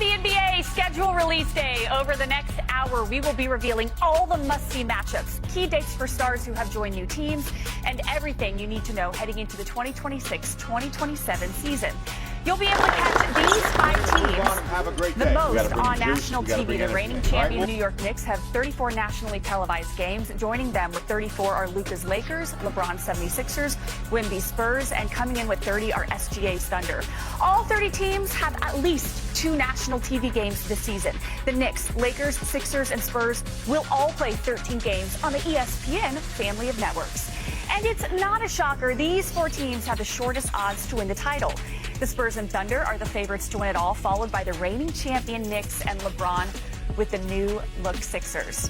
the NBA schedule release day. Over the next hour, we will be revealing all the must-see matchups, key dates for stars who have joined new teams, and everything you need to know heading into the 2026-2027 season. You'll be able to catch these 5 teams the most on national TV. The reigning champion New York Knicks have 34 nationally televised games. Joining them with 34 are Luka's Lakers, LeBron's 76ers, Wemby's Spurs, and coming in with 30 are SGA's Thunder. All 30 teams have at least 2 national TV games this season. The Knicks, Lakers, Sixers, and Spurs will all play 13 games on the ESPN family of networks. And it's not a shocker, these 4 teams have the shortest odds to win the title. The Spurs and Thunder are the favorites to win it all, followed by the reigning champion Knicks and LeBron with the new-look Sixers.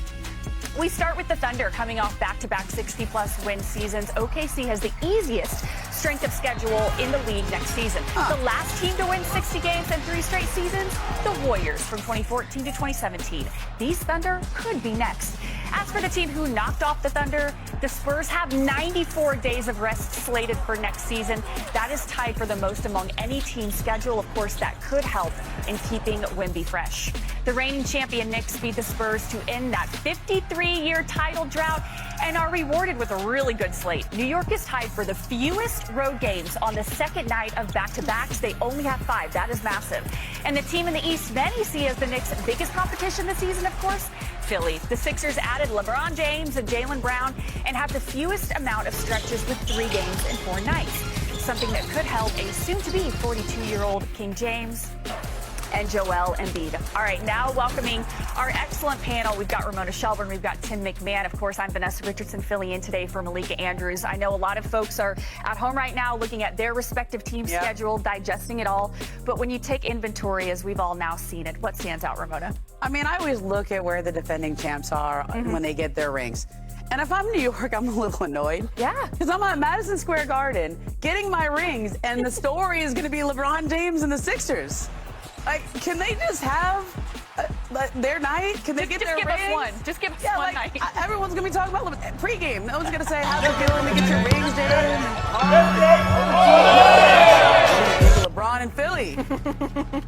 We start with the Thunder coming off back-to-back 60-plus win seasons. OKC has the easiest strength of schedule in the league next season. The last team to win 60 games in 3 straight seasons, the Warriors from 2014 to 2017. These Thunder could be next. As for the team who knocked off the Thunder, the Spurs have 94 days of rest slated for next season. That is tied for the most among any team schedule. Of course, that could help in keeping Wemby fresh. The reigning champion Knicks beat the Spurs to end that 53-year title drought and are rewarded with a really good slate. New York is tied for the fewest road games on the second night of back-to-backs. They only have 5. That is massive. And the team in the East many see as the Knicks' biggest competition this season, of course, Philly. The Sixers added LeBron James and Jaylen Brown and have the fewest amount of stretches with 3 games in 4 nights. Something that could help a soon-to-be 42-year-old King James and Joel Embiid. All right, now welcoming our excellent panel. We've got Ramona Shelburne, we've got Tim McMahon. Of course, I'm Vanessa Richardson filling in today for Malika Andrews. I know a lot of folks are at home right now looking at their respective team schedule, digesting it all. But when you take inventory, as we've all now seen it, what stands out, Ramona? I mean, I always look at where the defending champs are when they get their rings. And if I'm New York, I'm a little annoyed. Yeah. Because I'm at Madison Square Garden getting my rings, and the story is going to be LeBron James and the Sixers. Like, can they just have their night? Can they get their rings? Just give us one. Just give us one night. Everyone's going to be talking about pregame. No one's going to say, how's it feeling to get your rings, Jaden? LeBron and Philly.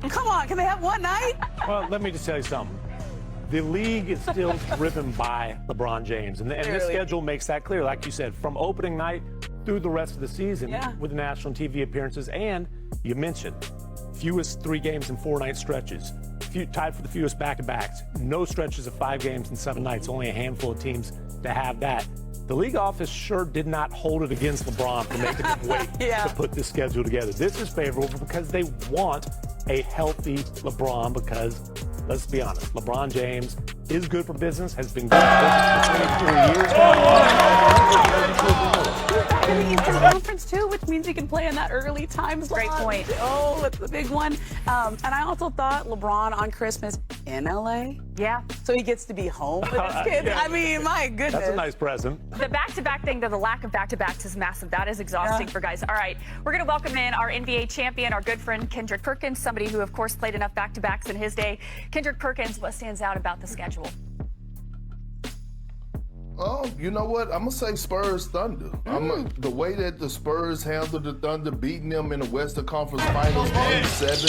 Come on, can they have one night? Well, let me just tell you something. The league is still driven by LeBron James. And this schedule makes that clear, like you said, from opening night through the rest of the season with the national TV appearances. And you mentioned fewest 3 games in 4-night stretches. Tied for the fewest back-to-backs. No stretches of 5 games in 7 nights. Only a handful of teams to have that. The league office sure did not hold it against LeBron for making him wait to put this schedule together. This is favorable because they want a healthy LeBron because, let's be honest, LeBron James is good for business, has been good for business for 24 years. In the Eastern Conference too, which means he can play in that early time slot. Great point. Oh, that's the big one. And I also thought LeBron on Christmas in LA. Yeah. So he gets to be home with his kids. I mean, my goodness. That's a nice present. The back-to-back thing, though, the lack of back-to-backs is massive. That is exhausting for guys. All right, we're going to welcome in our NBA champion, our good friend Kendrick Perkins, somebody who, of course, played enough back-to-backs in his day. Kendrick Perkins, what stands out about the schedule? Oh, you know what? I'm going to say Spurs Thunder. The way that the Spurs handled the Thunder, beating them in the Western Conference Finals, Game 7,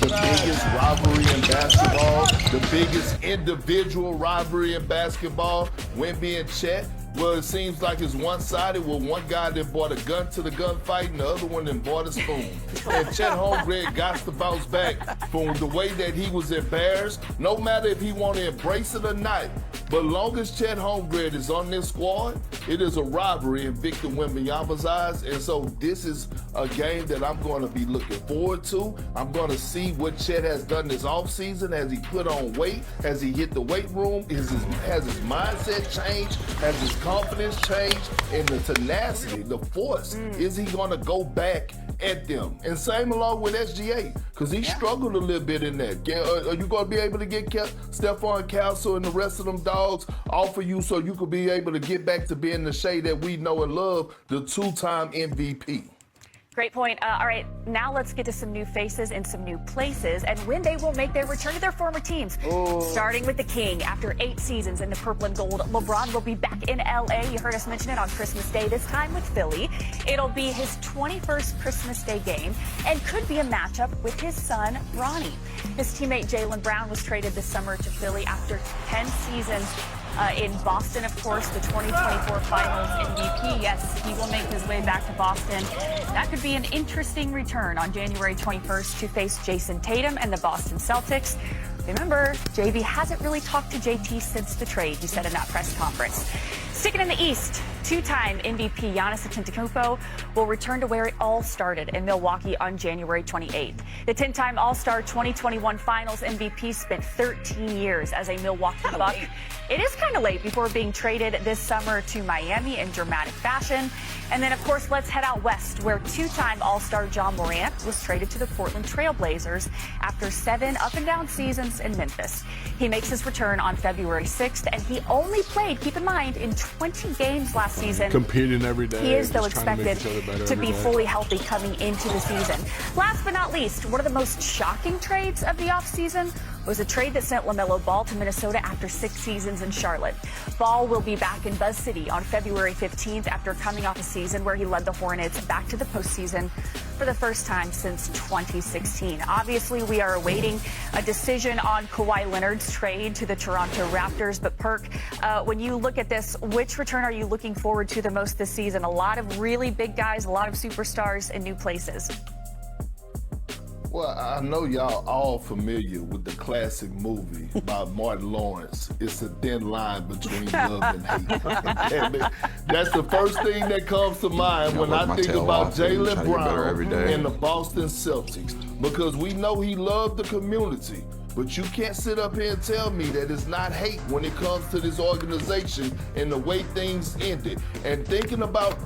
the biggest rivalry in basketball, the biggest individual rivalry in basketball, Wemby and Chet. Well, it seems like it's one-sided with one guy that brought a gun to the gunfight and the other one that brought a spoon. And Chet Holmgren got to bounce back from the way that he was embarrassed, no matter if he want to embrace it or not. But long as Chet Holmgren is on this squad, it is a rivalry in Victor Wembanyama's eyes. And so this is a game that I'm going to be looking forward to. I'm going to see what Chet has done this offseason. Has he put on weight? Has he hit the weight room? Has his mindset changed? Has his confidence changed? And the tenacity, the force, is he going to go back at them? And same along with SGA, because he struggled a little bit in that. Are you going to be able to get Stephon Castle and the rest of them dogs off of you so you could be able to get back to being the Shea that we know and love, the 2-time MVP? Great point. All right, now let's get to some new faces in some new places and when they will make their return to their former teams. Starting with the King. After 8 seasons in the purple and gold, LeBron will be back in L.A. You heard us mention it on Christmas Day, this time with Philly. It'll be his 21st Christmas Day game and could be a matchup with his son, Ronnie. His teammate Jaylen Brown was traded this summer to Philly after 10 seasons in Boston, of course, the 2024 Finals MVP. Yes, he will make his way back to Boston. That could be an interesting return on January 21st to face Jason Tatum and the Boston Celtics. Remember, JB hasn't really talked to JT since the trade, he said in that press conference. Sticking in the East, two-time MVP Giannis Antetokounmpo will return to where it all started in Milwaukee on January 28th. The 10-time All-Star 2021 Finals MVP spent 13 years as a Milwaukee Buck. It is kind of late before being traded this summer to Miami in dramatic fashion. And then, of course, let's head out west, where two-time All-Star John Morant was traded to the Portland Trail Blazers after 7 up-and-down seasons in Memphis. He makes his return on February 6th, and he only played, keep in mind, in 20 games last season. Competing every day. He is, though, expected to be fully healthy coming into the season. Last but not least, one of the most shocking trades of the offseason was a trade that sent LaMelo Ball to Minnesota after 6 seasons in Charlotte. Ball will be back in Buzz City on February 15th after coming off a season where he led the Hornets back to the postseason for the first time since 2016. Obviously, we are awaiting a decision on Kawhi Leonard's trade to the Toronto Raptors. But Perk, when you look at this, which return are you looking forward to the most this season? A lot of really big guys, a lot of superstars in new places. Well, I know y'all all familiar with the classic movie by Martin Lawrence. It's a thin line between love and hate. That's the first thing that comes to mind when I think about Jaylen Brown and the Boston Celtics, because we know he loved the community. But you can't sit up here and tell me that it's not hate when it comes to this organization and the way things ended. And thinking about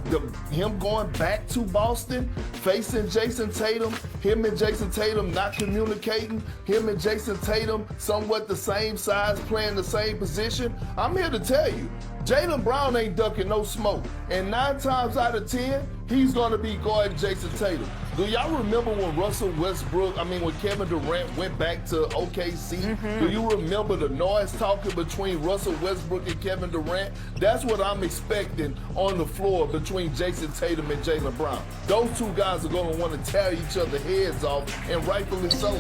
him going back to Boston, facing Jason Tatum, him and Jason Tatum not communicating, him and Jason Tatum somewhat the same size, playing the same position, I'm here to tell you, Jaylen Brown ain't ducking no smoke. And 9 times out of 10, he's going to be guarding Jason Tatum. Do y'all remember when when Kevin Durant went back to OKC? Do you remember the noise talking between Russell Westbrook and Kevin Durant? That's what I'm expecting on the floor between Jason Tatum and Jaylen Brown. Those two guys are going to want to tear each other's heads off, and rightfully so.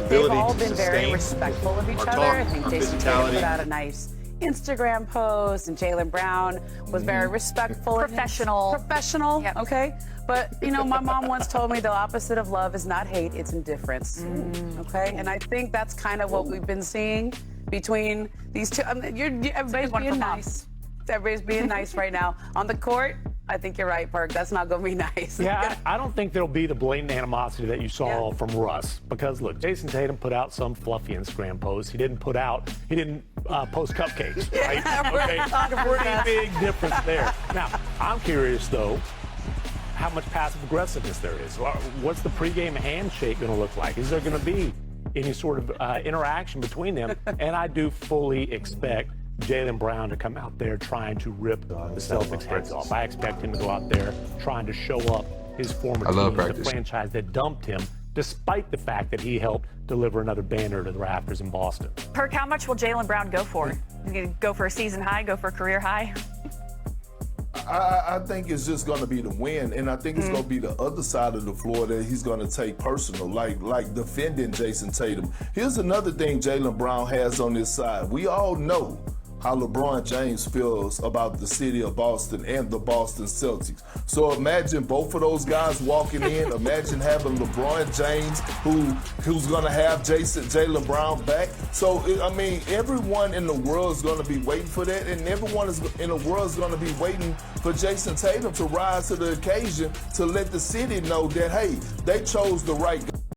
They've all been very respectful of each other. I think Jason Tatum put out a nice Instagram post, and Jaylen Brown was very respectful. Professional. Yep. Okay? But, you know, my mom once told me the opposite of love is not hate, it's indifference. Okay? And I think that's kind of what we've been seeing between these two. Everybody's being nice. Everybody's being nice right now. On the court, I think you're right, Perk. That's not going to be nice. Yeah, I don't think there'll be the blatant animosity that you saw from Russ. Because, look, Jason Tatum put out some fluffy Instagram post. He didn't post cupcakes, right? Okay, pretty big difference there. Now, I'm curious, though, how much passive aggressiveness there is. What's the pregame handshake going to look like? Is there going to be any sort of interaction between them? And I do fully expect Jaylen Brown to come out there trying to rip the Celtics' heads off. I expect him to go out there trying to show up his former team, the franchise that dumped him, despite the fact that he helped deliver another banner to the rafters in Boston. Perk, how much will Jaylen Brown go for? He's going to go for a season high, go for a career high? I think it's just going to be the win, and I think it's going to be the other side of the floor that he's going to take personal, like defending Jason Tatum. Here's another thing Jaylen Brown has on his side. We all know how LeBron James feels about the city of Boston and the Boston Celtics. So imagine both of those guys walking in. Imagine having LeBron James, who's going to have Jaylen Brown back. So, I mean, everyone in the world is going to be waiting for that, and everyone in the world is going to be waiting for Jason Tatum to rise to the occasion to let the city know that, hey, they chose the right guy.